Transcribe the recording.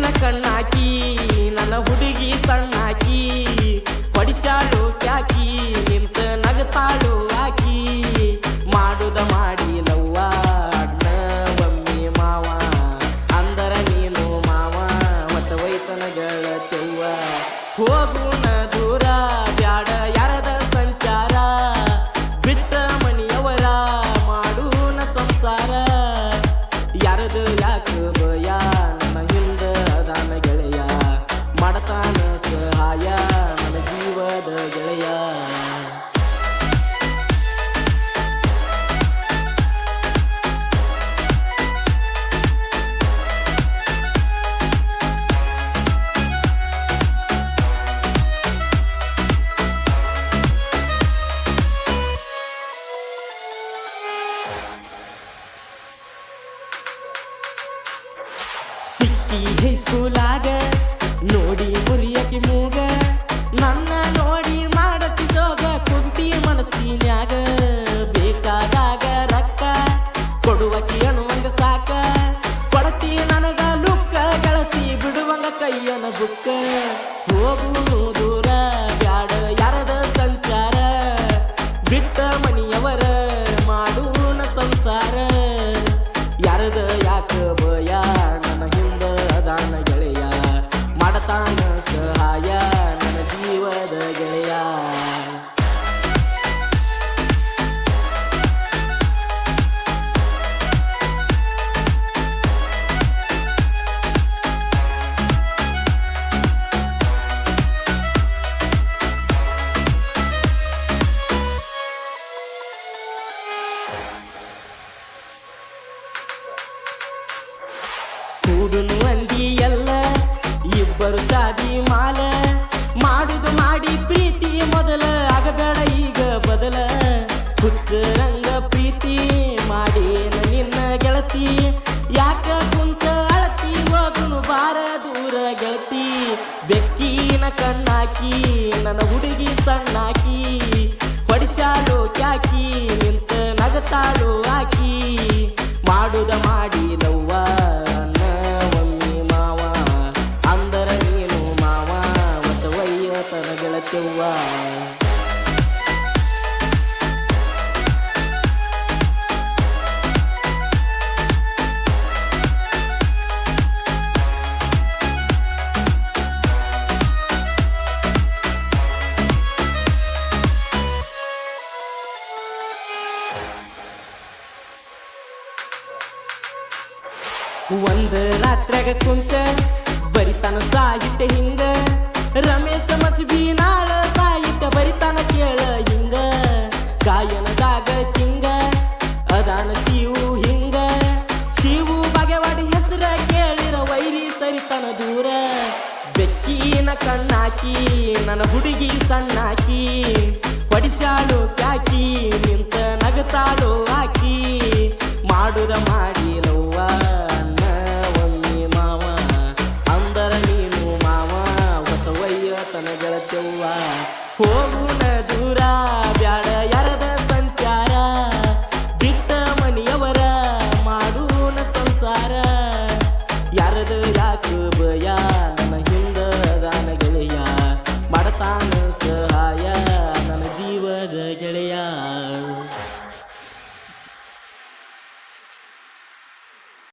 ಬೆಕ್ಕಿನ ಕಣ್ಣಾಕಿ ನನ್ನ ಹುಡುಗಿ ಸಣ್ಣಾಕಿ ಪಡಿಸಾಳು ಕ್ಯಾಕಿ ನಿಂತ ನಗತಾಳು ಆಕಿ ಮಾಡುದ ಮಾಡಿಲವ್ವ ಅಣ್ಣ ಒಮ್ಮೆ ಮಾವ ಅಂದರ ನೀನು ಮಾವ ಮತ್ತ ವೈತನ ಗೆಳತಿವ್ವ ಹೋಗುಣ ದೂರ ಬ್ಯಾಡ ಯಾರದ ಸಂಚಾರ ಬಿಟ್ಟ ಮನಿಯವರ ಮಾಡೂನ ಸಂಸಾರ ಯಾರದು ಯಾಕ ಭಯ ನನ್ನ ಹಿಂದ ಅದಾನ ಗೆಳೆಯ ಮಾಡತಾನ ಸಹಾಯ ನನ್ನ ಜೀವದ ಗೆಳೆಯ ಸಿಕ್ಕಿ ಹೈಸ್ಕೂಲಾಗ ನೋಡಿ ಮುರಿಯಕಿ ಮೂಗ ನನ್ನ ನೋಡಿ ಮಾಡತಿ ಸೋಗ ಕುಂತಿ ಮನಸ್ಸಿನ್ಯಾಗ ಬೇಕಾದಾಗ ರೊಕ್ಕ ಕೊಡುವಕಿ ಅನ್ನುವಂಗ ಸಾಕ ಕೊಡತಿ ನನಗ ಲುಕ್ಕ ಗೆಳತಿ ಬಿಡುವಂಗ ಕೈಯನ ಬುಕ್ಕ ಹೋಗುವುದು ದೂರ ಬ್ಯಾಡ ಯಾರದ ಸಂಚಾರ ಬಿಟ್ಟ ಮನಿಯವರ ಮಾಡೂನ ಸಂಸಾರ ಯಾರದ ಯಾಕ ಭಯ ನನ್ನ ಹಿಂದ ಅದಾನ ಗೆಳೆಯ ಮಾಡತಾನ ಸಹಾಯ ನನ್ನ ಜೀವದ ಗೆಳೆಯ ಕೂಡುನು ಅಂದಿ ಎಲ್ಲ ಇಬ್ಬರು ಸಾದಿ ಮಾಲ ಮಾಡುದು ಮಾಡಿ ಪ್ರೀತಿ ಮೊದಲ ಆಗಬೇಡ ಈಗ ಬದಲ ಹುಚ್ಚರಂಗ ಪ್ರೀತಿ ಮಾಡಿ ನಿನ್ನ ಗೆಳತಿ ಯಾಕ ಕುಂತ ಅಳತಿ ಹೋಗುನು ಬಾರ ದೂರ ಗೆಳತಿ ಬೆಕ್ಕಿನ ಕಣ್ಣಾಕಿ ನನ್ನ ಹುಡುಗಿ ಸಣ್ಣಾಕಿ ಪಡಿಸಾಳು ಕ್ಯಾಕಿ ನಿಂತ ನಗತಾಳು ಆಕಿ ಮಾಡುದ ಮಾಡಿಲವ್ವ ಗೆಳತಿವ್ವ ಒಂದ ರಾತ್ರ್ಯಾಗ ಕುಂತ ಬರಿತಾನ ಸಾಹಿತ್ಯ ಹಿಂಗ ರಮೇಶ ಮಸ್ಬಿ ನಾಳ ಸಾಹಿತ್ಯ ಬರಿತಾನ ಕೇಳ ಹಿಂಗ ಗಾಯನದಾಗ ಕಿಂಗ ಅದಾನ ಶಿವು ಹಿಂಗ ಶಿವು ಬಗೆವಾಡಿ ಹೆಸರ ಕೇಳಿರ ವೈರಿ ಸರಿತನ ದೂರ ಬೆಕ್ಕಿನ ಕಣ್ಣಾಕಿ ನನ್ನ ಹುಡುಗಿ ಸಣ್ಣಾಕಿ ಪಡಿಸಾಳು ಕ್ಯಾಕಿ ನಿಂತ ನಗತಾಳು ಆಕಿ ಮಾಡುದ ಮಾಡಿಲವ್ವ ಅಣ್ಣ ಒಮ್ಮೆ ಮಾವ ಅಂದರ ನೀನು ಮಾವ ಒತ್ತ ವೈಯತನ ಗೆಳತಿವ್ವ ಹೋಗುಣ ದೂರ ಬ್ಯಾಡ ಯಾರದ ಸಂಚಾರ ಬಿಟ್ಟ ಮನಿಯವರ ಮಾಡೂನ ಸಂಸಾರ ಯಾರದ